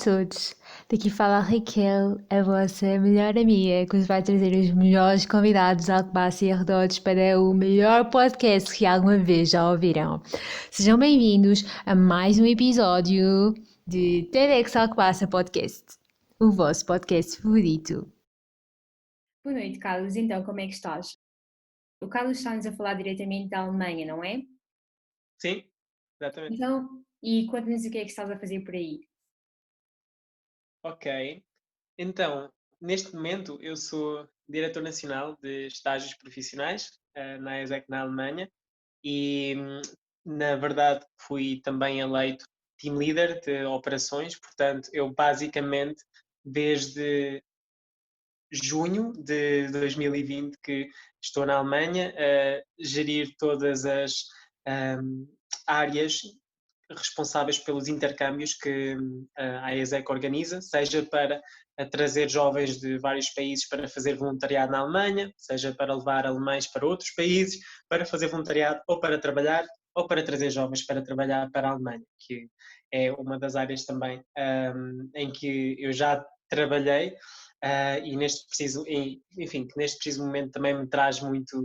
todos, daqui fala a Raquel, a vossa melhor amiga, que vos vai trazer os melhores convidados de Alcobaça e arredores para o melhor podcast que alguma vez já ouviram. Sejam bem-vindos a mais um episódio de TEDx Alcobaça Podcast, o vosso podcast favorito. Boa noite, Carlos. Então, como é que estás? O Carlos está-nos a falar diretamente da Alemanha, não é? Sim, exatamente. Então, e conta-nos o que é que estás a fazer por aí. Ok. Então, neste momento eu sou diretor nacional de estágios profissionais na ESEC na Alemanha e, na verdade, fui também eleito team leader de operações, portanto, eu basicamente, desde junho de 2020 que estou na Alemanha a gerir todas as áreas responsáveis pelos intercâmbios que a ESEC organiza, seja para trazer jovens de vários países para fazer voluntariado na Alemanha, seja para levar alemães para outros países, para fazer voluntariado ou para trabalhar, ou para trazer jovens para trabalhar para a Alemanha, que é uma das áreas também em que eu já trabalhei e enfim, que neste preciso momento também me traz muito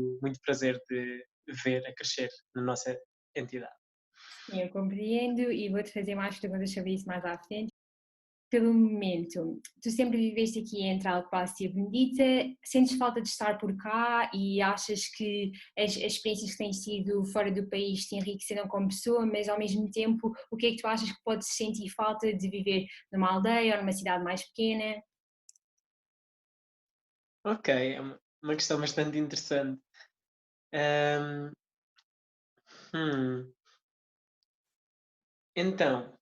prazer de ver a crescer na nossa entidade. Sim, eu compreendo e vou-te fazer mais perguntas sobre isso mais à frente. Pelo momento, tu sempre viveste aqui entre Alcobaça e a Benedita, sentes falta de estar por cá e achas que as experiências que tens tido fora do país te enriqueceram como pessoa, mas ao mesmo tempo, o que é que tu achas que podes sentir falta de viver numa aldeia ou numa cidade mais pequena? Ok, é uma questão bastante interessante. Ahm, hum, Então,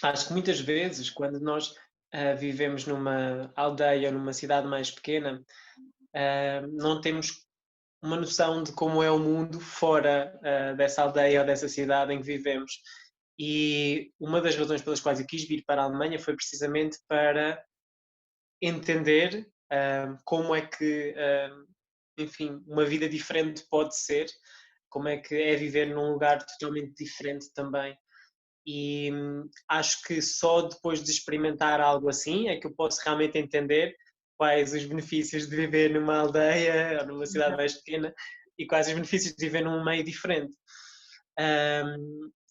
acho que muitas vezes, quando nós vivemos numa aldeia ou numa cidade mais pequena, não temos uma noção de como é o mundo fora dessa aldeia ou dessa cidade em que vivemos. E uma das razões pelas quais eu quis vir para a Alemanha foi precisamente para entender como é que, enfim, uma vida diferente pode ser, como é que é viver num lugar totalmente diferente também. E acho que só depois de experimentar algo assim é que eu posso realmente entender quais os benefícios de viver numa aldeia ou numa cidade mais pequena e quais os benefícios de viver num meio diferente.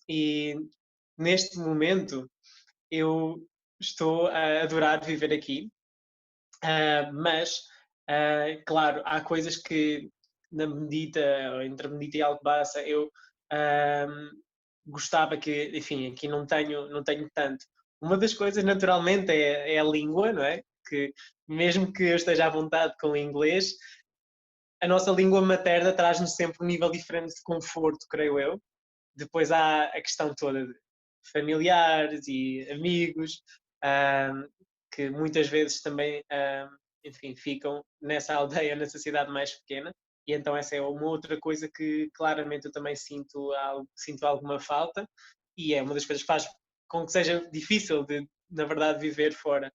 E neste momento eu estou a adorar viver aqui, mas claro, há coisas que na Medita, ou entre a Medita e Alcobaça, eu gostava que, enfim, aqui não tenho tanto. Uma das coisas, naturalmente, é a língua, não é? Que mesmo que eu esteja à vontade com o inglês, a nossa língua materna traz-nos sempre um nível diferente de conforto, creio eu. Depois há a questão toda de familiares e amigos, um, que muitas vezes também, enfim, ficam nessa aldeia, nessa cidade mais pequena. E então essa é uma outra coisa que claramente eu também sinto alguma falta e é uma das coisas que faz com que seja difícil de, na verdade, viver fora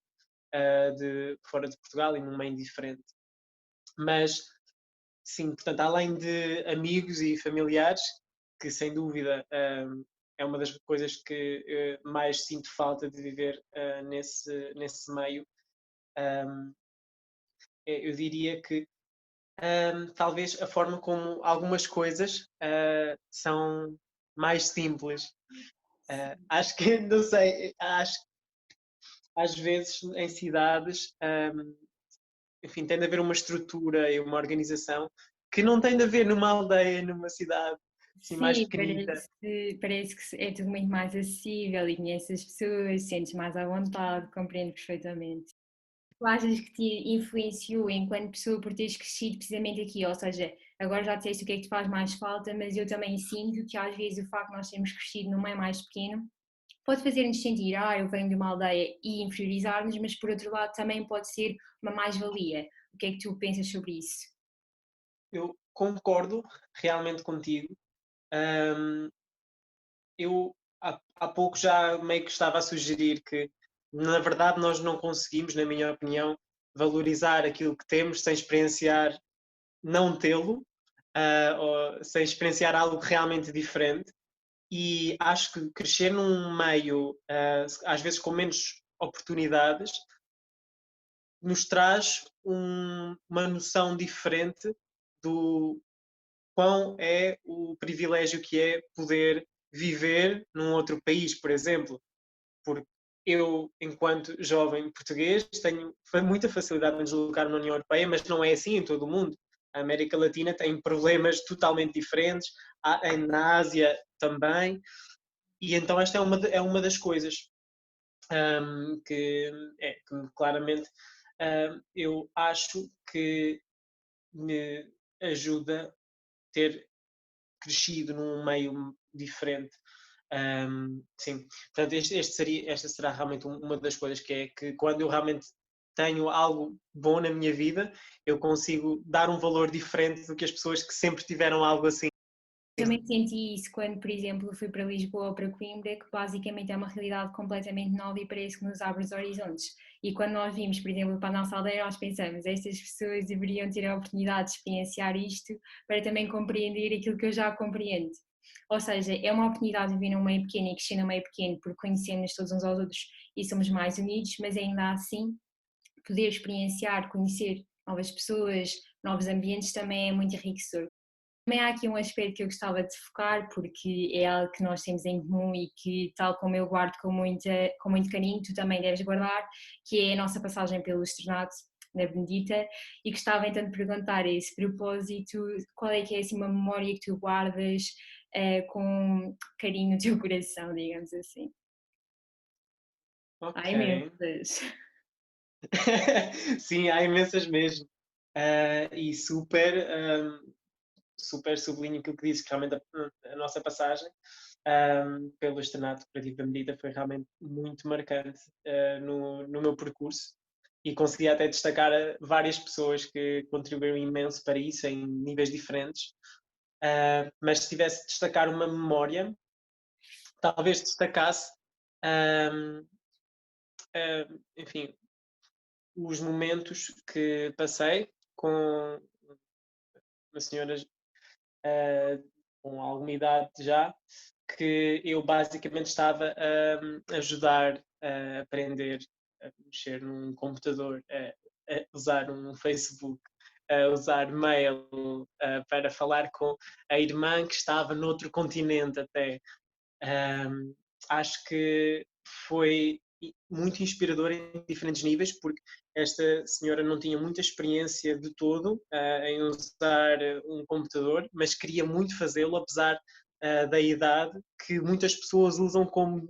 de Portugal e num meio diferente. Mas sim, portanto, além de amigos e familiares, que sem dúvida é uma das coisas que mais sinto falta de viver nesse meio, um, eu diria que talvez a forma como algumas coisas são mais simples. Acho que, não sei, acho que às vezes em cidades, enfim, tem de haver uma estrutura e uma organização que não tem de haver numa aldeia, numa cidade assim mais Sim, pequenita. parece que é tudo muito mais acessível e conheces as pessoas, sentes mais à vontade, compreendo perfeitamente. Tu achas que te influenciou enquanto pessoa por teres crescido precisamente aqui? Ou seja, agora já disseste o que é que te faz mais falta, mas eu também sinto que às vezes o facto de nós termos crescido num meio mais pequeno pode fazer-nos sentir, eu venho de uma aldeia e inferiorizar-nos, mas por outro lado também pode ser uma mais-valia. O que é que tu pensas sobre isso? Eu concordo realmente contigo. Um, eu há pouco já meio que estava a sugerir que, na verdade, nós não conseguimos, na minha opinião, valorizar aquilo que temos sem experienciar não tê-lo, ou sem experienciar algo realmente diferente. e acho que crescer num meio, às vezes com menos oportunidades, nos traz uma noção diferente do quão é o privilégio que é poder viver num outro país, por exemplo. Porque eu, enquanto jovem português, tenho muita facilidade em deslocar na União Europeia, mas não é assim em todo o mundo. A América Latina tem problemas totalmente diferentes, na Ásia também, e então esta é uma das coisas que claramente eu acho que me ajuda a ter crescido num meio diferente. Sim, portanto, esta será realmente uma das coisas que é que quando eu realmente tenho algo bom na minha vida, eu consigo dar um valor diferente do que as pessoas que sempre tiveram algo assim. Também senti isso quando, por exemplo, fui para Lisboa ou para Coimbra, que basicamente é uma realidade completamente nova e parece que nos abre os horizontes. E quando nós vimos, por exemplo, para a nossa aldeia, nós pensamos, estas pessoas deveriam ter a oportunidade de experienciar isto para também compreender aquilo que eu já compreendo. Ou seja, é uma oportunidade de viver num meio pequeno e crescer num meio pequeno porque conhecemos todos uns aos outros e somos mais unidos, mas ainda assim, poder experienciar, conhecer novas pessoas, novos ambientes também é muito enriquecedor. Também há aqui um aspecto que eu gostava de focar, porque é algo que nós temos em comum e que, tal como eu guardo com muito carinho, tu também deves guardar, que é a nossa passagem pelo Externato na Benedita, e gostava então de perguntar a esse propósito, qual é que é assim, uma memória que tu guardas com carinho no teu coração, digamos assim. Ok. Há imensas. Sim, há imensas mesmo. E super sublinho aquilo que disse, que realmente a nossa passagem pelo Externato Cooperativo da Medida foi realmente muito marcante no meu percurso e consegui até destacar várias pessoas que contribuíram imenso para isso em níveis diferentes. Mas se tivesse de destacar uma memória, talvez destacasse, enfim, os momentos que passei com uma senhora com alguma idade já, que eu basicamente estava a ajudar a aprender a mexer num computador, a usar um Facebook, a usar mail, para falar com a irmã que estava noutro continente até. Um, Acho que foi muito inspirador em diferentes níveis, porque esta senhora não tinha muita experiência de todo em usar um computador, mas queria muito fazê-lo, apesar da idade, que muitas pessoas usam como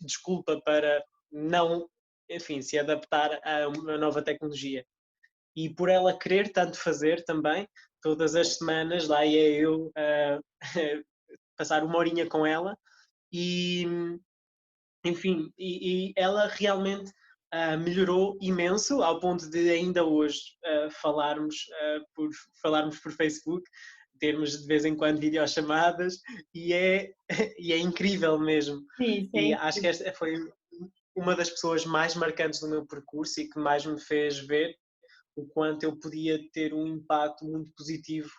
desculpa para não, enfim, se adaptar a uma nova tecnologia. E por ela querer tanto fazer também, todas as semanas lá ia eu passar uma horinha com ela e, enfim, e ela realmente melhorou imenso ao ponto de ainda hoje falarmos por Facebook, termos de vez em quando videochamadas e e é incrível mesmo. Sim, E sim. acho que esta foi uma das pessoas mais marcantes do meu percurso e que mais me fez ver o quanto eu podia ter um impacto muito positivo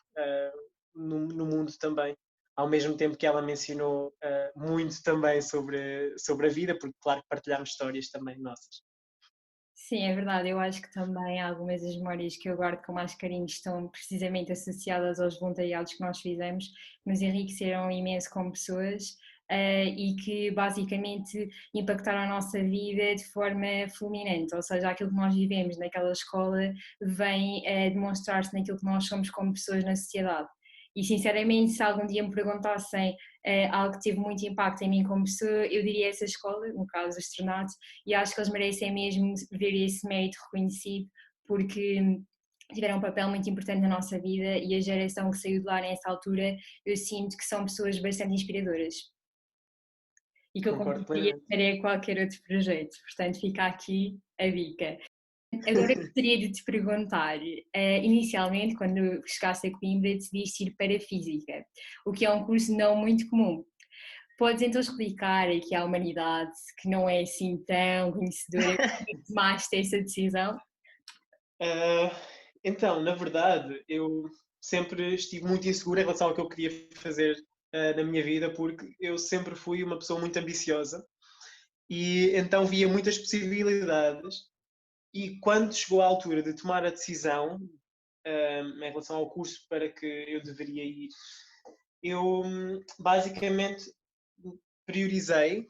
no mundo também. Ao mesmo tempo que ela mencionou muito também sobre a vida, porque, claro, que partilhámos histórias também nossas. Sim, é verdade. Eu acho que também algumas das memórias que eu guardo com mais carinho estão precisamente associadas aos voluntariados que nós fizemos, que nos enriqueceram imenso como pessoas, e que basicamente impactaram a nossa vida de forma fulminante. Ou seja, aquilo que nós vivemos naquela escola vem demonstrar-se naquilo que nós somos como pessoas na sociedade. E sinceramente, se algum dia me perguntassem algo que teve muito impacto em mim como pessoa, eu diria essa escola, no caso, o Externato, e acho que eles merecem mesmo ver esse mérito reconhecido, porque tiveram um papel muito importante na nossa vida e a geração que saiu de lá nessa altura, eu sinto que são pessoas bastante inspiradoras e que eu Concordo contribuiria plenamente. para qualquer outro projeto, portanto fica aqui a dica. Agora gostaria de te perguntar, inicialmente quando chegaste a Coimbra decidiste ir para a Física, o que é um curso não muito comum. Podes então explicar aqui à humanidade que não é assim tão conhecedora que tomaste essa decisão? Uh, então, na verdade, eu sempre estive muito inseguro em relação ao que eu queria fazer na minha vida, porque eu sempre fui uma pessoa muito ambiciosa e então via muitas possibilidades. E quando chegou a altura de tomar a decisão em relação ao curso para que eu deveria ir, eu basicamente priorizei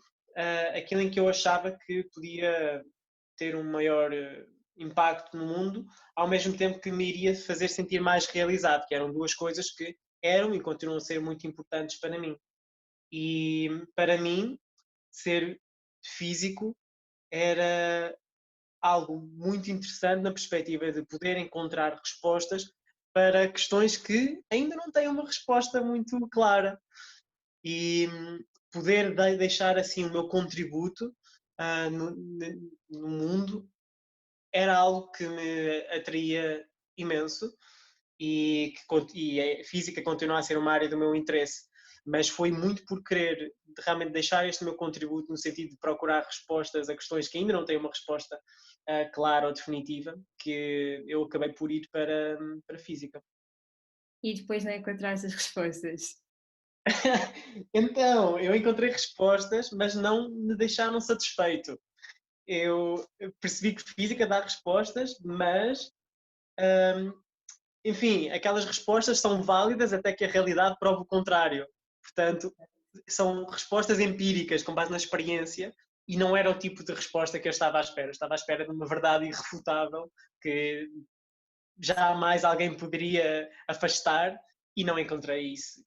aquilo em que eu achava que podia ter um maior impacto no mundo, ao mesmo tempo que me iria fazer sentir mais realizado, que eram duas coisas que eram e continuam a ser muito importantes para mim. E para mim, ser físico era algo muito interessante na perspectiva de poder encontrar respostas para questões que ainda não têm uma resposta muito clara e poder deixar assim o meu contributo no mundo era algo que me atraía imenso e a física continua a ser uma área do meu interesse, mas foi muito por querer realmente deixar este meu contributo no sentido de procurar respostas a questões que ainda não têm uma resposta clara ou definitiva, que eu acabei por ir para a física. E depois não encontraste as respostas. Então, eu encontrei respostas, mas não me deixaram satisfeito. Eu percebi que física dá respostas, mas hum, enfim, aquelas respostas são válidas até que a realidade prove o contrário. Portanto, são respostas empíricas com base na experiência e não era o tipo de resposta que eu estava à espera. Eu estava à espera de uma verdade irrefutável que jamais alguém poderia afastar e não encontrei isso.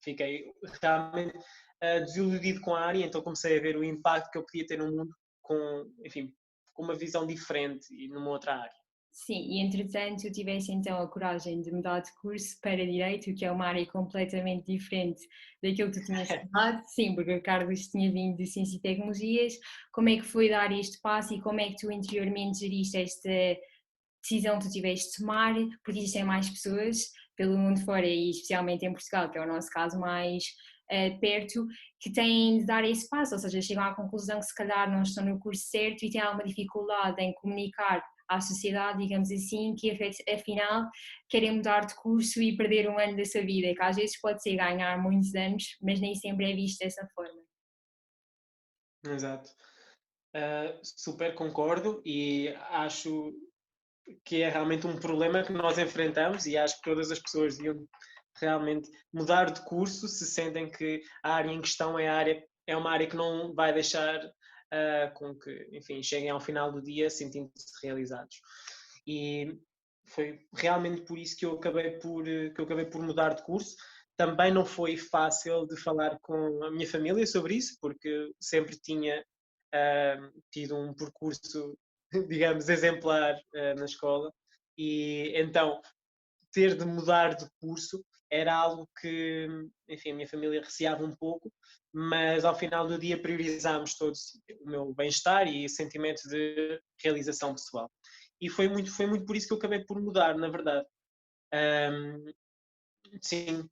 Fiquei realmente desiludido com a área, então comecei a ver o impacto que eu podia ter no mundo com, enfim, com uma visão diferente e numa outra área. Sim, e entretanto tiveste então a coragem de mudar de curso para Direito, que é uma área completamente diferente daquilo que tu tinhas estudado. Sim, porque o Carlos tinha vindo de Ciência e Tecnologias. Como é que foi dar este passo e como é que tu interiormente geriste esta decisão que tu tiveste de tomar? Porque existem mais pessoas pelo mundo fora e especialmente em Portugal, que é o nosso caso mais perto, que têm de dar esse passo, ou seja, chegam à conclusão que se calhar não estão no curso certo e têm alguma dificuldade em comunicar à sociedade, digamos assim, que afinal querem mudar de curso e perder um ano da sua vida, que às vezes pode ser ganhar muitos anos, mas nem sempre é visto dessa forma. Exato. Super concordo e acho que é realmente um problema que nós enfrentamos e acho que todas as pessoas deviam realmente mudar de curso se sentem que a área em questão é uma área que não vai deixar com que, enfim, cheguem ao final do dia sentindo-se realizados. E foi realmente por isso que eu acabei por mudar de curso. Também não foi fácil de falar com a minha família sobre isso, porque sempre tinha tido um percurso, digamos, exemplar na escola. E então ter de mudar de curso era algo que, enfim, a minha família receava um pouco, mas ao final do dia priorizámos todos o meu bem-estar e o sentimento de realização pessoal. E foi muito por isso que eu acabei por mudar, na verdade. Um, sim,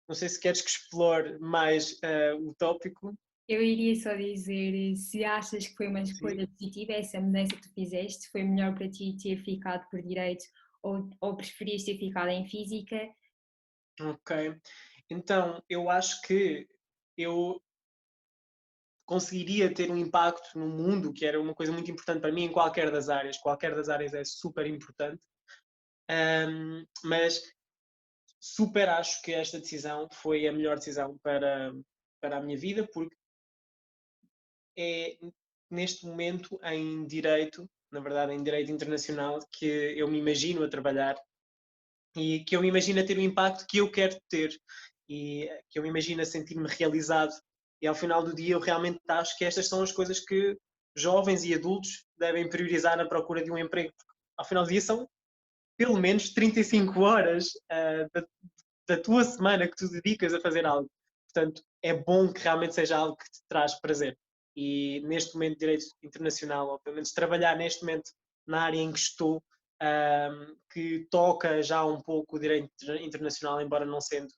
não sei se queres que explore mais o tópico. Eu iria só dizer, se achas que foi uma Sim. escolha positiva, essa mudança que tu fizeste, foi melhor para ti ter ficado por Direito ou preferias ter ficado em Física? Ok. Então, eu acho que eu conseguiria ter um impacto no mundo, que era uma coisa muito importante para mim em qualquer das áreas. Qualquer das áreas é super importante. Mas super acho que esta decisão foi a melhor decisão para a minha vida, porque é neste momento em direito, na verdade em direito internacional, que eu me imagino a trabalhar e que eu me imagino a ter o impacto que eu quero ter e que eu me imagino a sentir-me realizado. E ao final do dia eu realmente acho que estas são as coisas que jovens e adultos devem priorizar na procura de um emprego. Porque, ao final do dia são pelo menos 35 horas da tua semana que tu dedicas a fazer algo. Portanto, é bom que realmente seja algo que te traz prazer. E neste momento de direito internacional, ou pelo menos trabalhar neste momento na área em que estou, que toca já um pouco o direito internacional, embora não sendo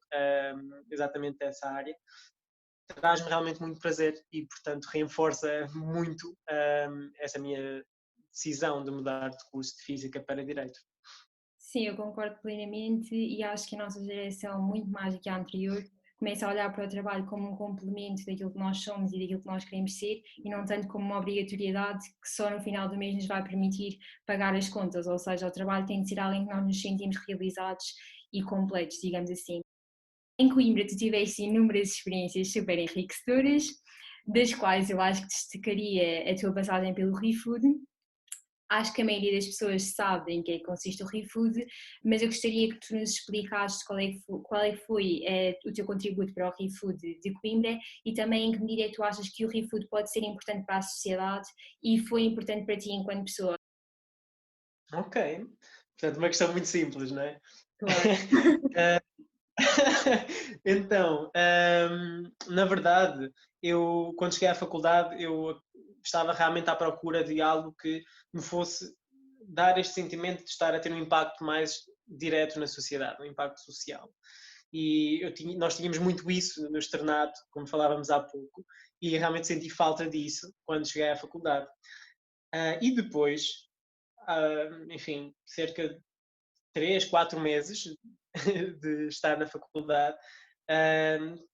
exatamente essa área, traz-me realmente muito prazer e, portanto, reforça muito essa minha decisão de mudar de curso de Física para Direito. Sim, eu concordo plenamente e acho que a nossa geração, muito mais do que a anterior, começa a olhar para o trabalho como um complemento daquilo que nós somos e daquilo que nós queremos ser e não tanto como uma obrigatoriedade que só no final do mês nos vai permitir pagar as contas, ou seja, o trabalho tem de ser algo em que nós nos sentimos realizados e completos, digamos assim. Em Coimbra tu tiveste inúmeras experiências super enriquecedoras, das quais eu acho que destacaria a tua passagem pelo ReFood. Acho que a maioria das pessoas sabe em que é que consiste o ReFood, mas eu gostaria que tu nos explicasses qual é que foi o teu contributo para o ReFood de Coimbra e também em que medida é que tu achas que o ReFood pode ser importante para a sociedade e foi importante para ti enquanto pessoa. Ok. Portanto, uma questão muito simples, não é? Claro. Então, na verdade, eu quando cheguei à faculdade, eu estava realmente à procura de algo que me fosse dar este sentimento de estar a ter um impacto mais direto na sociedade, um impacto social. E nós tínhamos muito isso no externato, como falávamos há pouco, e realmente senti falta disso quando cheguei à faculdade. E depois, enfim, cerca de 3, 4 meses de estar na faculdade, uh,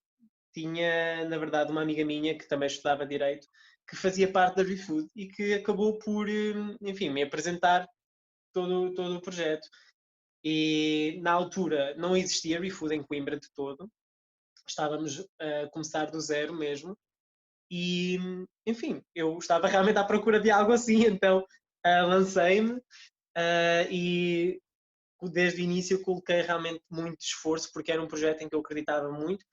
tinha, na verdade, uma amiga minha que também estudava Direito, que fazia parte da ReFood e que acabou por, enfim, me apresentar todo o projeto. E na altura não existia ReFood em Coimbra de todo, estávamos a começar do zero mesmo. E, enfim, eu estava realmente à procura de algo assim, então lancei-me e desde o início coloquei realmente muito esforço porque era um projeto em que eu acreditava muito.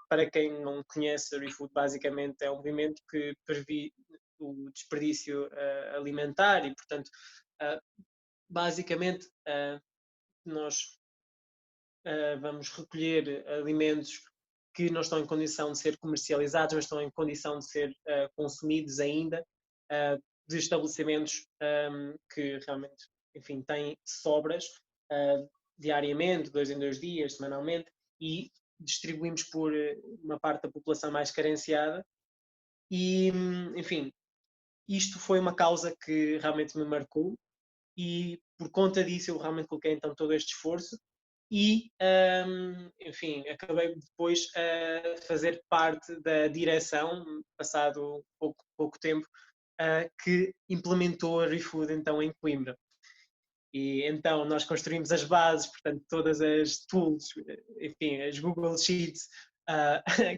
Para quem não conhece, a ReFood basicamente é um movimento que previne o desperdício alimentar e, portanto, basicamente nós vamos recolher alimentos que não estão em condição de ser comercializados, mas estão em condição de ser consumidos ainda, de estabelecimentos que realmente, enfim, têm sobras diariamente, 2 em 2 dias, semanalmente, e distribuímos por uma parte da população mais carenciada. E, enfim, isto foi uma causa que realmente me marcou e por conta disso eu realmente coloquei então todo este esforço e, enfim, acabei depois a fazer parte da direção, passado pouco tempo, que implementou a ReFood então em Coimbra. E então nós construímos as bases, portanto, todas as tools, enfim, as Google Sheets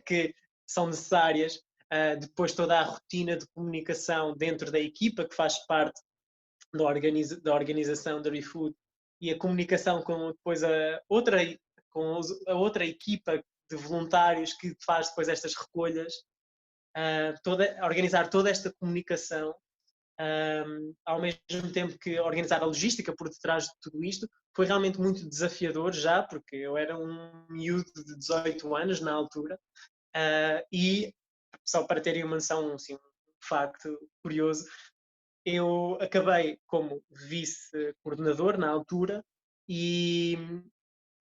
que são necessárias, depois toda a rotina de comunicação dentro da equipa que faz parte da organização da ReFood e a comunicação com depois a outra equipa de voluntários que faz depois estas recolhas, organizar toda esta comunicação, ao mesmo tempo que organizar a logística por detrás de tudo isto, foi realmente muito desafiador já, porque eu era um miúdo de 18 anos na altura, e só para terem uma noção, assim, um facto curioso, eu acabei como vice-coordenador na altura e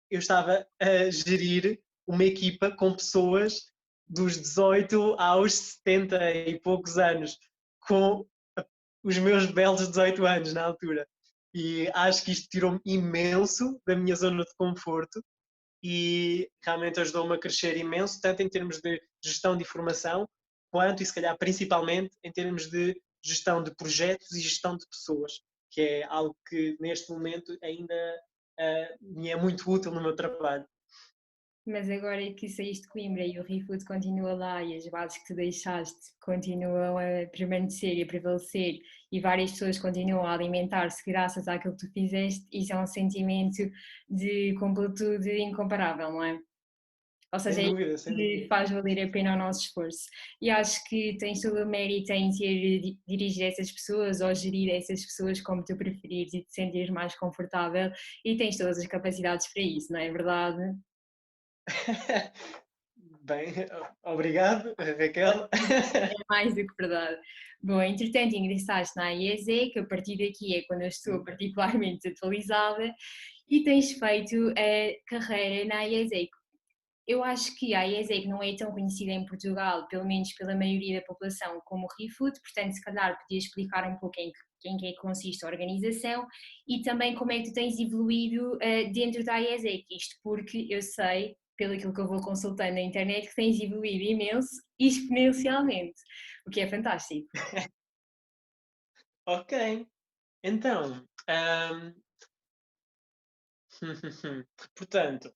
eu estava a gerir uma equipa com pessoas dos 18 aos 70 e poucos anos, com os meus belos 18 anos na altura. E acho que isto tirou-me imenso da minha zona de conforto e realmente ajudou-me a crescer imenso, tanto em termos de gestão de informação, quanto e se calhar principalmente em termos de gestão de projetos e gestão de pessoas, que é algo que neste momento ainda me é muito útil no meu trabalho. Mas agora é que saíste de Coimbra e o ReFood continua lá e as bases que tu deixaste continuam a permanecer e a prevalecer e várias pessoas continuam a alimentar-se graças àquilo que tu fizeste, isso é um sentimento de completude incomparável, não é? Ou seja, Sem é isso dúvida, sem que dúvida. faz valer a pena o nosso esforço. E acho que tens todo o mérito em ter dirigir essas pessoas ou gerir essas pessoas como tu preferires e te sentires mais confortável e tens todas as capacidades para isso, não é verdade? Bem, obrigado, Raquel. É mais do que verdade. Bom, entretanto, ingressaste na IESE, que a partir daqui é quando eu estou particularmente atualizada, e tens feito a carreira na IESE. Eu acho que a IESEC não é tão conhecida em Portugal, pelo menos pela maioria da população, como o ReFood, portanto, se calhar podia explicar um pouco em que é que consiste a organização e também como é que tu tens evoluído dentro da IESEC, isto porque eu sei pelo aquilo que eu vou consultando na internet, que tens evoluído imenso e exponencialmente, o que é fantástico. Ok, então, portanto,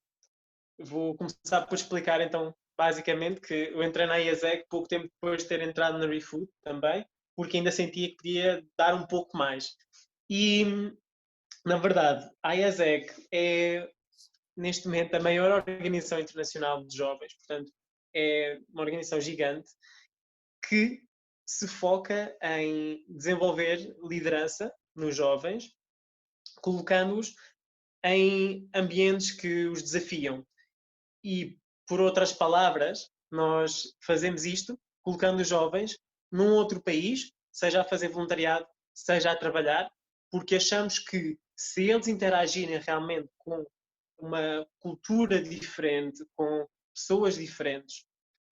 vou começar por explicar então, basicamente, que eu entrei na IASEC pouco tempo depois de ter entrado na ReFood também, porque ainda sentia que podia dar um pouco mais. E, na verdade, a IASEC é, neste momento, a maior organização internacional de jovens, portanto, é uma organização gigante que se foca em desenvolver liderança nos jovens, colocando-os em ambientes que os desafiam. E, por outras palavras, nós fazemos isto colocando os jovens num outro país, seja a fazer voluntariado, seja a trabalhar, porque achamos que se eles interagirem realmente com uma cultura diferente, com pessoas diferentes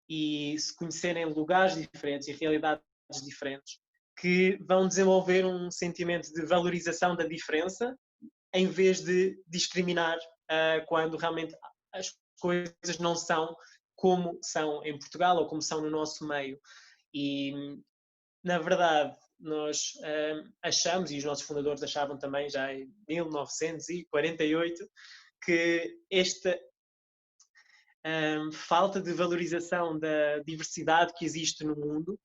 e se conhecerem lugares diferentes e realidades diferentes, que vão desenvolver um sentimento de valorização da diferença em vez de discriminar quando realmente as coisas não são como são em Portugal ou como são no nosso meio. E, na verdade, nós achamos, e os nossos fundadores achavam também já em 1948, que esta falta de valorização da diversidade que existe no mundo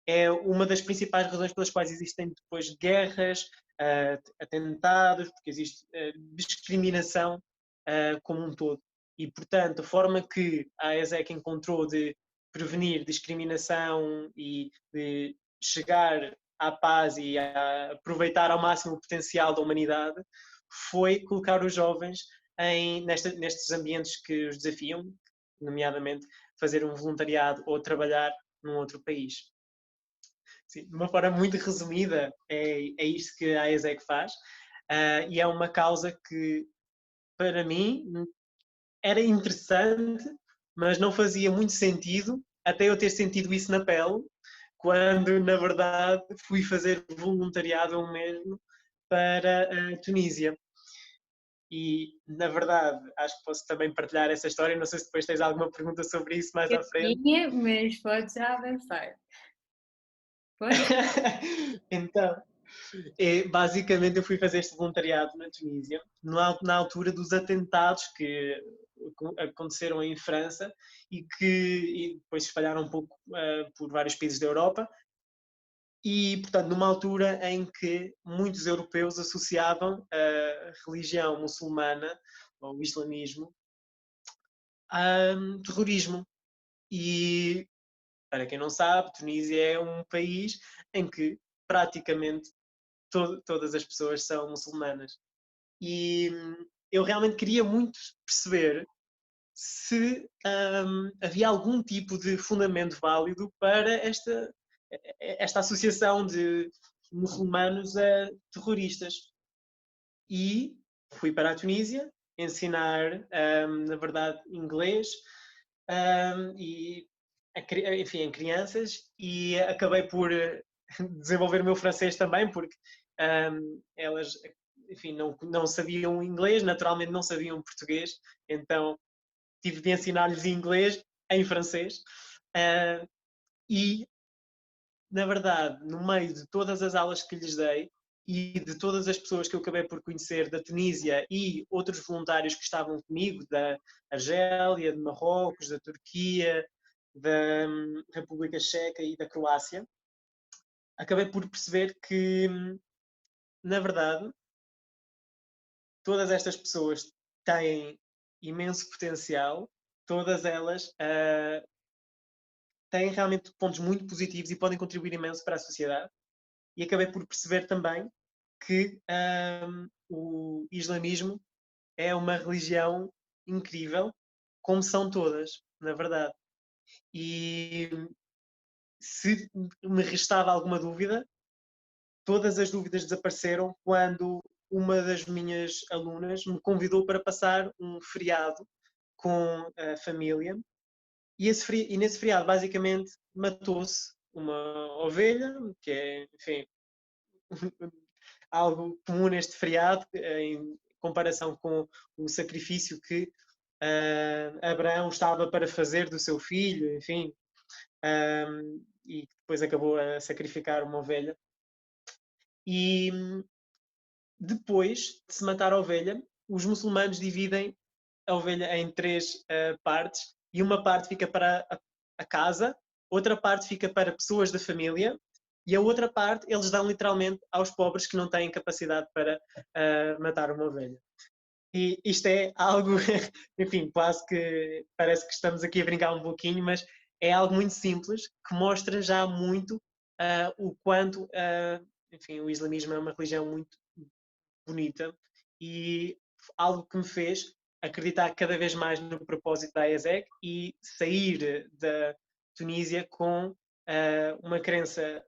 é uma das principais razões pelas quais existem depois guerras, atentados, porque existe discriminação como um todo. E, portanto, a forma que a ESEC encontrou de prevenir discriminação e de chegar à paz e a aproveitar ao máximo o potencial da humanidade foi colocar os jovens nestes ambientes que os desafiam, nomeadamente fazer um voluntariado ou trabalhar num outro país. Sim, de uma forma muito resumida, é isto que a AESEC faz, e é uma causa que, para mim, era interessante, mas não fazia muito sentido até eu ter sentido isso na pele, quando, na verdade, fui fazer voluntariado eu mesmo para a Tunísia. E, na verdade, acho que posso também partilhar essa história. Não sei se depois tens alguma pergunta sobre isso mais Eu à frente. tinha, mas podes já avançar. Pode? Então, basicamente eu fui fazer este voluntariado na Tunísia, na altura dos atentados que aconteceram em França e depois se espalharam um pouco por vários países da Europa. E, portanto, numa altura em que muitos europeus associavam a religião muçulmana, ou o islamismo, a terrorismo. E, para quem não sabe, Tunísia é um país em que praticamente todas as pessoas são muçulmanas. E eu realmente queria muito perceber se havia algum tipo de fundamento válido para esta associação de muçulmanos a terroristas. E fui para a Tunísia ensinar, na verdade, inglês e, enfim, em crianças, e acabei por desenvolver o meu francês também, porque elas, enfim, não sabiam inglês, naturalmente não sabiam português, então tive de ensinar-lhes inglês em francês. E, na verdade, no meio de todas as aulas que lhes dei e de todas as pessoas que eu acabei por conhecer da Tunísia e outros voluntários que estavam comigo, da Argélia, de Marrocos, da Turquia, da República Checa e da Croácia, acabei por perceber que, na verdade, todas estas pessoas têm imenso potencial, todas elas têm realmente pontos muito positivos e podem contribuir imenso para a sociedade. E acabei por perceber também que o islamismo é uma religião incrível, como são todas, na verdade. E se me restava alguma dúvida, todas as dúvidas desapareceram quando uma das minhas alunas me convidou para passar um feriado com a família. E nesse feriado, basicamente, matou-se uma ovelha, que é, enfim, algo comum neste feriado, em comparação com o sacrifício que Abraão estava para fazer do seu filho, enfim, e depois acabou a sacrificar uma ovelha. E depois de se matar a ovelha, os muçulmanos dividem a ovelha em 3 partes, e uma parte fica para a casa, outra parte fica para pessoas da família, e a outra parte eles dão literalmente aos pobres que não têm capacidade para matar uma ovelha. E isto é algo, enfim, quase que parece que estamos aqui a brincar um pouquinho, mas é algo muito simples que mostra já muito o quanto, enfim, o islamismo é uma religião muito bonita e algo que me fez acreditar cada vez mais no propósito da IESEC e sair da Tunísia com uma crença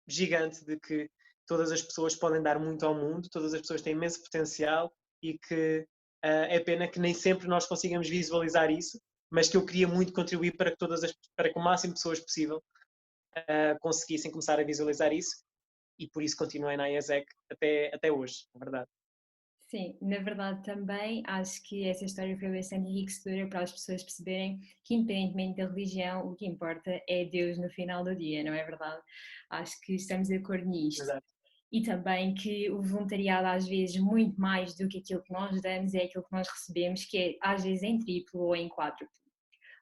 gigante de que todas as pessoas podem dar muito ao mundo, todas as pessoas têm imenso potencial e que é pena que nem sempre nós consigamos visualizar isso, mas que eu queria muito contribuir para que para que o máximo de pessoas possível conseguissem começar a visualizar isso, e por isso continuei na IESEC até hoje, na verdade. Sim, na verdade também acho que essa história foi bastante enriquecedora para as pessoas perceberem que, independentemente da religião, o que importa é Deus no final do dia, não é verdade? Acho que estamos de acordo nisto. Exato. E também que o voluntariado, às vezes, muito mais do que aquilo que nós damos, é aquilo que nós recebemos, que é às vezes em triplo ou em quádruplo.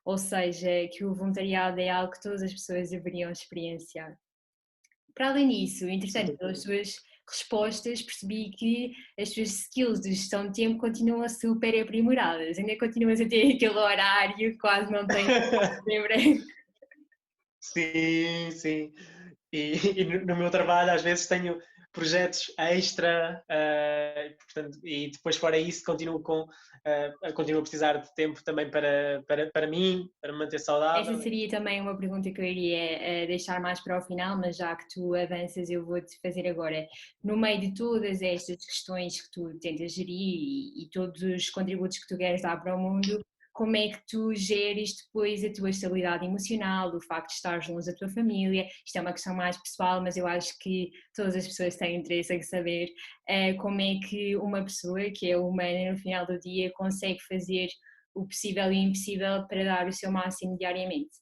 Ou seja, que o voluntariado é algo que todas as pessoas deveriam experienciar. Para além disso, entretanto, pelas suas respostas, percebi que as suas skills de gestão de tempo continuam super aprimoradas. Ainda continuas a ter aquele horário que quase não tem em branco. Sim, sim. E no meu trabalho às vezes tenho projetos extra, portanto, e depois fora isso continuo a precisar de tempo também para mim, para me manter Essa saudável. seria também uma pergunta que eu iria deixar mais para o final, mas já que tu avanças, eu vou-te fazer agora. No meio de todas estas questões que tu tentas gerir e todos os contributos que tu queres dar para o mundo, como é que tu geres depois a tua estabilidade emocional, o facto de estares longe da tua família? Isto é uma questão mais pessoal, mas eu acho que todas as pessoas têm interesse em saber como é que uma pessoa que é humana no final do dia consegue fazer o possível e o impossível para dar o seu máximo diariamente.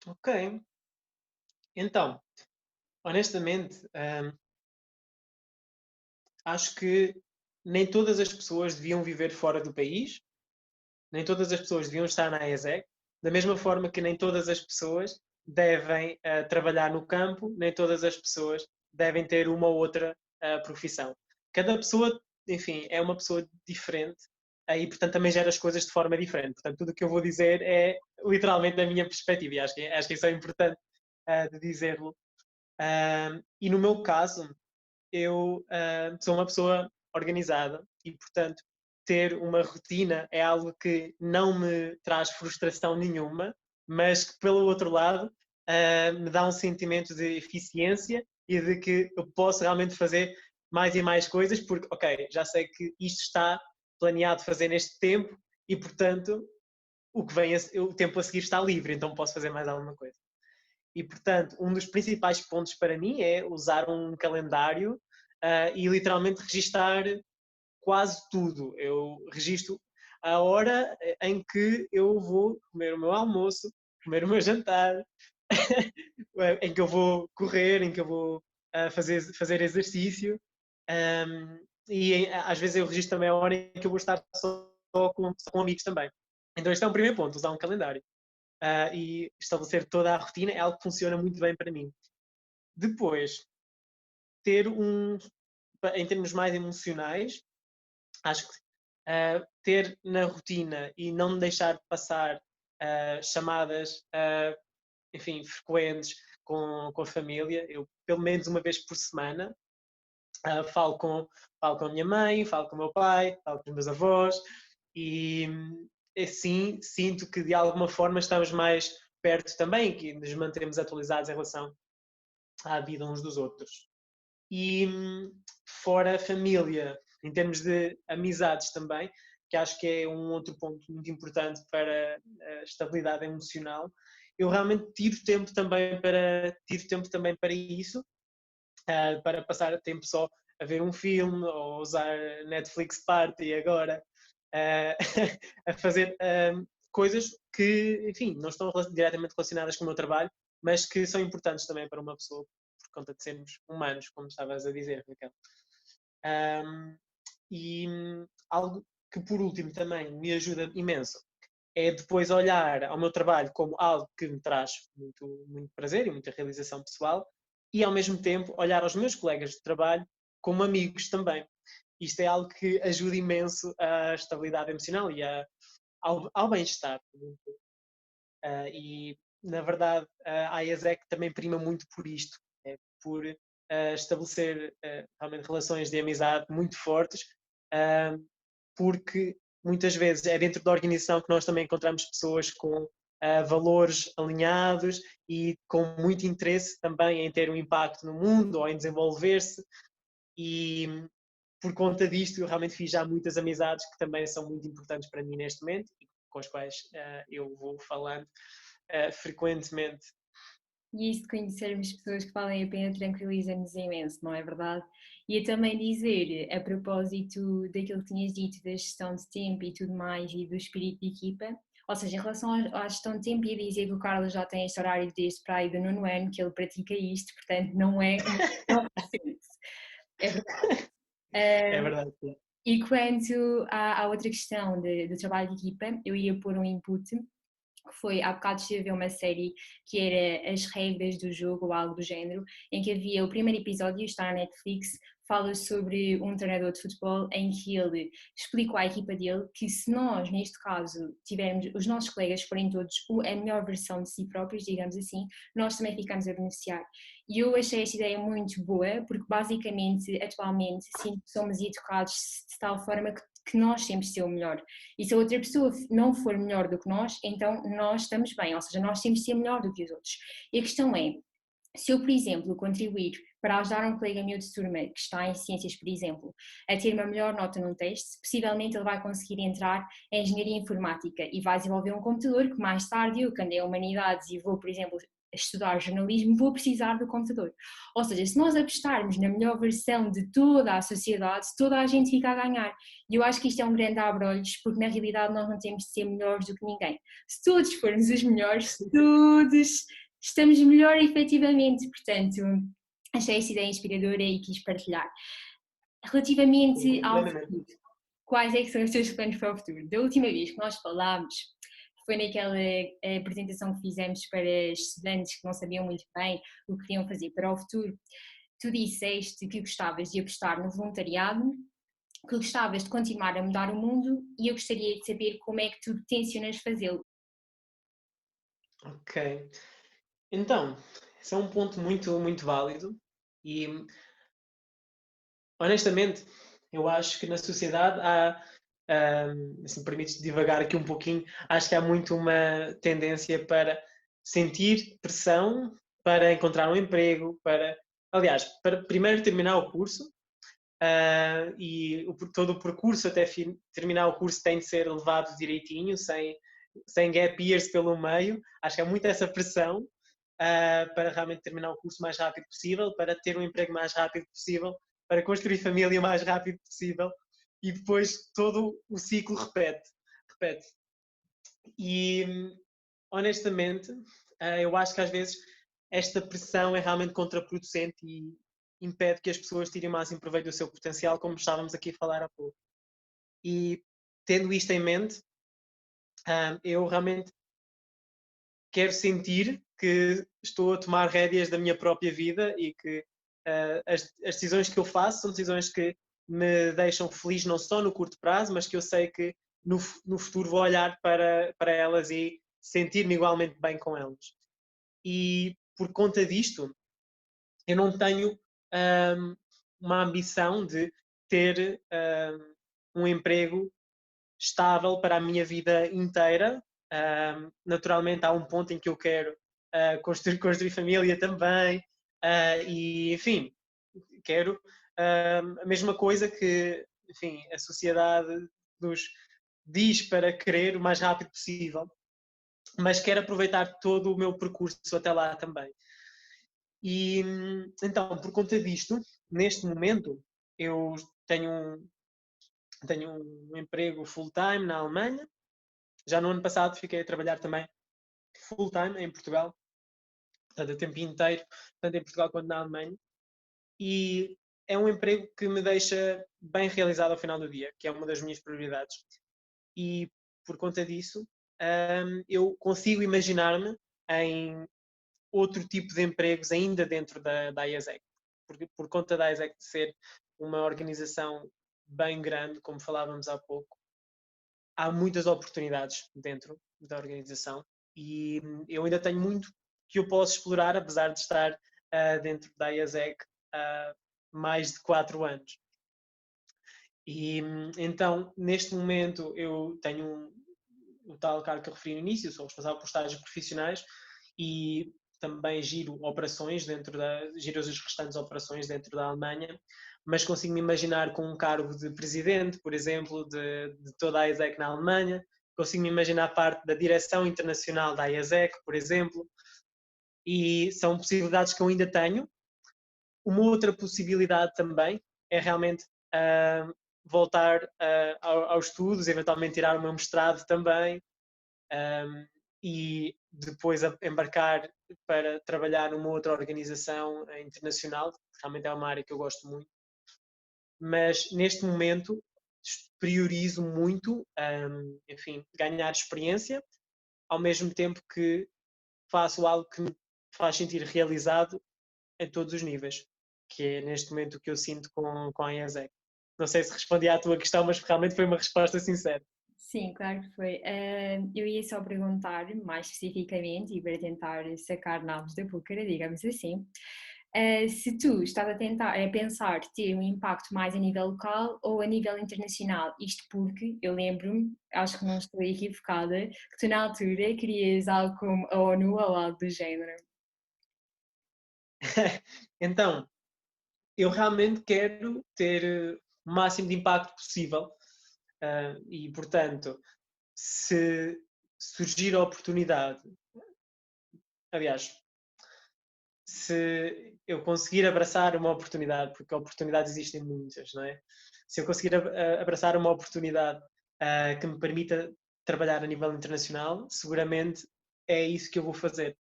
Ok. Então, honestamente, acho que nem todas as pessoas deviam viver fora do país, nem todas as pessoas deviam estar na IESEC, da mesma forma que nem todas as pessoas devem trabalhar no campo, nem todas as pessoas devem ter uma ou outra profissão. Cada pessoa, enfim, é uma pessoa diferente e, portanto, também gera as coisas de forma diferente. Portanto, tudo o que eu vou dizer é literalmente da minha perspectiva e acho que isso é importante de dizê-lo. E no meu caso, eu sou uma pessoa organizada e, portanto, ter uma rotina é algo que não me traz frustração nenhuma, mas que, pelo outro lado, me dá um sentimento de eficiência e de que eu posso realmente fazer mais e mais coisas, porque, ok, já sei que isto está planeado fazer neste tempo e, portanto, o tempo a seguir está livre, então posso fazer mais alguma coisa. E, portanto, um dos principais pontos para mim é usar um calendário e literalmente registar quase tudo. Eu registro a hora em que eu vou comer o meu almoço, comer o meu jantar, em que eu vou correr, em que eu vou fazer exercício. E às vezes eu registro também a hora em que eu vou estar só com amigos também. Então este é um primeiro ponto, usar um calendário. E estabelecer toda a rotina é algo que funciona muito bem para mim. Depois, em termos mais emocionais, acho que ter na rotina e não me deixar passar chamadas, enfim, frequentes com a família, eu pelo menos uma vez por semana falo com a minha mãe, falo com o meu pai, falo com os meus avós e assim sinto que de alguma forma estamos mais perto também, que nos mantemos atualizados em relação à vida uns dos outros. E fora a família, em termos de amizades também, que acho que é um outro ponto muito importante para a estabilidade emocional, eu realmente tive tempo também para isso, para passar tempo só a ver um filme ou usar Netflix Party agora, a fazer coisas que, enfim, não estão diretamente relacionadas com o meu trabalho, mas que são importantes também para uma pessoa, por conta de sermos humanos, como estavas a dizer, Raquel. E algo que, por último, também me ajuda imenso é depois olhar ao meu trabalho como algo que me traz muito, muito prazer e muita realização pessoal e, ao mesmo tempo, olhar aos meus colegas de trabalho como amigos também. Isto é algo que ajuda imenso à estabilidade emocional e ao bem-estar. E, na verdade, a IASEC também prima muito por isto, por estabelecer realmente relações de amizade muito fortes, porque muitas vezes é dentro da organização que nós também encontramos pessoas com valores alinhados e com muito interesse também em ter um impacto no mundo ou em desenvolver-se, e por conta disto eu realmente fiz já muitas amizades que também são muito importantes para mim neste momento e com as quais eu vou falando frequentemente. E isso de conhecermos pessoas que valem a pena tranquiliza-nos imenso, não é verdade? E eu também dizer, a propósito daquilo que tinhas dito da gestão de tempo e tudo mais e do espírito de equipa, ou seja, em relação à gestão de tempo, ia dizer que o Carlos já tem este horário desde para aí do 9º ano que ele pratica isto, portanto não é é verdade. É verdade. E quanto à outra questão do trabalho de equipa, eu ia pôr um input que foi, há bocado estive a ver uma série que era As Regras do Jogo ou algo do género, em que havia o primeiro episódio, está na Netflix, fala sobre um treinador de futebol em que ele explicou à equipa dele que se nós, neste caso, tivermos, os nossos colegas forem todos a melhor versão de si próprios, digamos assim, nós também ficamos a beneficiar. E eu achei esta ideia muito boa, porque basicamente, atualmente, sinto que somos educados de tal forma que nós temos de ser o melhor. E se a outra pessoa não for melhor do que nós, então nós estamos bem, ou seja, nós temos de ser melhor do que os outros. E a questão é, se eu, por exemplo, contribuir para ajudar um colega meu de turma que está em ciências, por exemplo, a ter uma melhor nota num teste, possivelmente ele vai conseguir entrar em engenharia informática e vai desenvolver um computador que mais tarde eu, que andei em humanidades e vou, por exemplo, estudar jornalismo, vou precisar do computador. Ou seja, se nós apostarmos na melhor versão de toda a sociedade, toda a gente fica a ganhar. E eu acho que isto é um grande abre-olhos, porque na realidade nós não temos de ser melhores do que ninguém. Se todos formos os melhores, todos estamos melhor efetivamente. Portanto, achei essa ideia inspiradora e quis partilhar. Relativamente ao futuro, quais é que são os teus planos para o futuro? Da última vez que nós falámos, foi naquela apresentação que fizemos para estudantes que não sabiam muito bem o que queriam fazer para o futuro, tu disseste que gostavas de apostar no voluntariado, que gostavas de continuar a mudar o mundo e eu gostaria de saber como é que tu tencionas fazê-lo. Ok. Então, esse é um ponto muito, muito válido e, honestamente, eu acho que na sociedade há, se me permites divagar aqui um pouquinho, acho que há muito uma tendência para sentir pressão para encontrar um emprego, aliás, para primeiro terminar o curso, e todo o percurso até terminar o curso tem de ser levado direitinho, sem gap years pelo meio. Acho que há muito essa pressão para realmente terminar o curso o mais rápido possível, para ter um emprego mais rápido possível, para construir família o mais rápido possível, e depois todo o ciclo repete. E, honestamente, eu acho que às vezes esta pressão é realmente contraproducente e impede que as pessoas tirem o máximo proveito do seu potencial, como estávamos aqui a falar há pouco. E, tendo isto em mente, eu realmente quero sentir que estou a tomar rédeas da minha própria vida e que as decisões que eu faço são decisões que me deixam feliz não só no curto prazo, mas que eu sei que no futuro vou olhar para elas e sentir-me igualmente bem com elas. E por conta disto, eu não tenho uma ambição de ter um emprego estável para a minha vida inteira. Naturalmente há um ponto em que eu quero construir família também, e enfim, quero a mesma coisa que, enfim, a sociedade nos diz para querer o mais rápido possível, mas quero aproveitar todo o meu percurso até lá também. E então, por conta disto, neste momento, eu tenho tenho um emprego full-time na Alemanha. Já no ano passado fiquei a trabalhar também full-time em Portugal, portanto, o tempo inteiro, tanto em Portugal quanto na Alemanha. E é um emprego que me deixa bem realizado ao final do dia, que é uma das minhas prioridades. E por conta disso, eu consigo imaginar-me em outro tipo de empregos ainda dentro da IASEC. Por conta da IASEC ser uma organização bem grande, como falávamos há pouco, há muitas oportunidades dentro da organização e eu ainda tenho muito que eu posso explorar, apesar de estar dentro da IASEC há mais de 4 anos. E então, neste momento, eu tenho o tal cargo que eu referi no início, sou responsável por estágios profissionais e também giro operações giro as restantes operações dentro da Alemanha, mas consigo-me imaginar com um cargo de presidente, por exemplo, de toda a IASEC na Alemanha, consigo-me imaginar parte da direção internacional da IASEC, por exemplo, e são possibilidades que eu ainda tenho. Uma outra possibilidade também é realmente voltar aos estudos, eventualmente tirar o meu mestrado também, e depois embarcar para trabalhar numa outra organização internacional, que realmente é uma área que eu gosto muito. Mas neste momento priorizo muito, enfim, ganhar experiência, ao mesmo tempo que faço algo que me faz sentir realizado em todos os níveis, que é neste momento o que eu sinto com a IASEC. Não sei se respondi à tua questão, mas realmente foi uma resposta sincera. Sim, claro que foi. Eu ia só perguntar mais especificamente e para tentar sacar nabos da púcara, digamos assim, se tu estás a pensar ter um impacto mais a nível local ou a nível internacional. Isto porque eu lembro-me, acho que não estou equivocada, que tu na altura querias algo como a ONU ou algo do género. Então, eu realmente quero ter o máximo de impacto possível e, portanto, se surgir a oportunidade, aliás, se eu conseguir abraçar uma oportunidade, porque oportunidades existem muitas, não é? Se eu conseguir abraçar uma oportunidade que me permita trabalhar a nível internacional, seguramente é isso que eu vou fazer.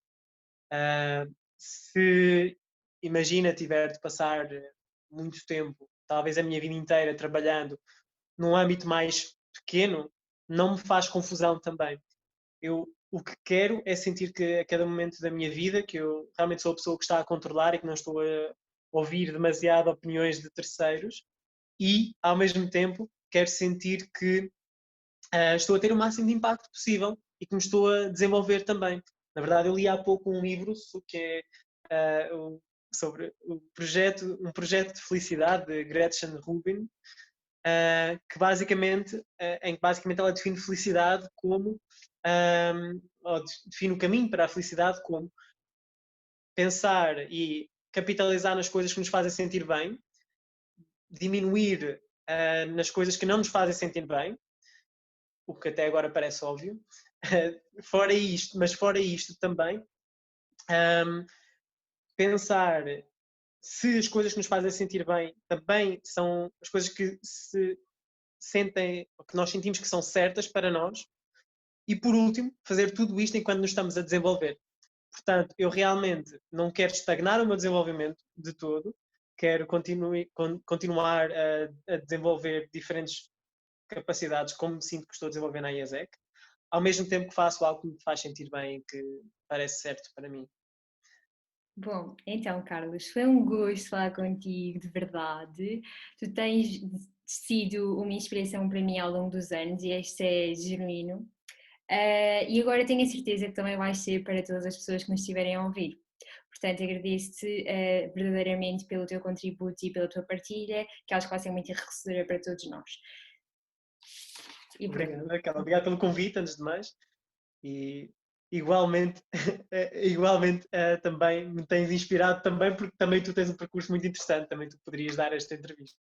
Se, imagina, tiver de passar muito tempo, talvez a minha vida inteira, trabalhando num âmbito mais pequeno, não me faz confusão também. O que quero é sentir que a cada momento da minha vida, que eu realmente sou a pessoa que está a controlar e que não estou a ouvir demasiado opiniões de terceiros e, ao mesmo tempo, quero sentir que estou a ter o máximo de impacto possível e que me estou a desenvolver também. Na verdade, eu li há pouco um livro que é sobre um projeto de felicidade de Gretchen Rubin, em que basicamente ela define felicidade como, ou define o caminho para a felicidade como pensar e capitalizar nas coisas que nos fazem sentir bem, diminuir nas coisas que não nos fazem sentir bem, o que até agora parece óbvio. Fora isto também, pensar se as coisas que nos fazem sentir bem também são as coisas que que nós sentimos que são certas para nós. E por último, fazer tudo isto enquanto nos estamos a desenvolver. Portanto, eu realmente não quero estagnar o meu desenvolvimento de todo, quero continuar a desenvolver diferentes capacidades, como me sinto que estou a desenvolver na IASEC, ao mesmo tempo que faço algo que me faz sentir bem e que parece certo para mim. Bom, então, Carlos, foi um gosto falar contigo, de verdade. Tu tens sido uma inspiração para mim ao longo dos anos e este é genuíno. E agora tenho a certeza que também vai ser para todas as pessoas que nos estiverem a ouvir. Portanto, agradeço-te verdadeiramente pelo teu contributo e pela tua partilha, que acho que vai ser muito enriquecedora para todos nós. Obrigado pelo convite, antes de mais. E igualmente, também me tens inspirado também, porque também tu tens um percurso muito interessante, também tu poderias dar esta entrevista.